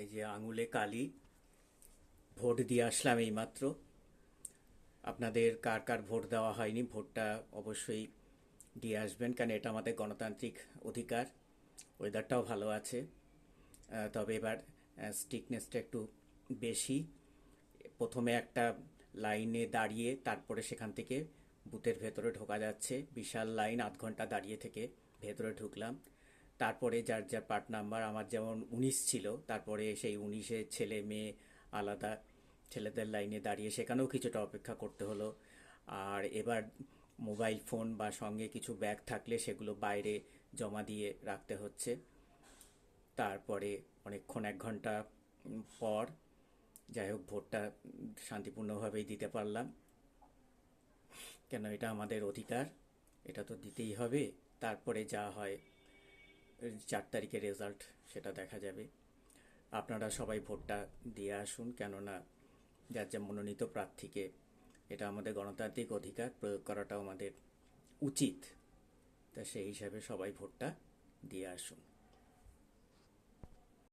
এই যে আঙুলে কালি, ভোট দিয়ে আসলাম এইমাত্র। আপনাদের কার কার ভোট দেওয়া হয়নি, ভোটটা অবশ্যই দিয়ে আসবেন, কারণ এটা আমাদের গণতান্ত্রিক অধিকার। ওয়েদারটাও ভালো আছে, তবে এবার স্ট্রিকনেসটা একটু বেশি। প্রথমে একটা লাইনে দাঁড়িয়ে তারপরে সেখান থেকে বুথের ভেতরে ঢোকা যাচ্ছে, বিশাল লাইন, আধ ঘন্টা দাঁড়িয়ে থেকে ভেতরে ঢুকলাম। তারপরে যার যার পার্ট নাম্বার, আমার যেমন 19 ছিল, তারপরে সেই 19-এর ছেলে মেয়ে আলাদা, ছেলেদের লাইনে দাঁড়িয়ে সেখানেও কিছুটা অপেক্ষা করতে হলো। আর এবার মোবাইল ফোন বা সঙ্গে কিছু ব্যাগ থাকলে সেগুলো বাইরে জমা দিয়ে রাখতে হচ্ছে। তারপরে অনেকক্ষণ, 1 ঘন্টা পর যাই হোক ভোটটা শান্তিপূর্ণভাবেই দিতে পারলাম, কেন এটা আমাদের অধিকার, এটা তো দিতেই হবে। তারপরে যা হয় 4 তারিখের রেজাল্ট, সেটা দেখা যাবে। আপনারা সবাই ভোটটা দিয়ে আসুন, কেননা যার যা মনোনীত প্রার্থীকে, এটা আমাদের গণতান্ত্রিক অধিকার, প্রয়োগ করাটাও আমাদের উচিত। তা সেই হিসাবে সবাই ভোটটা দিয়ে আসুন।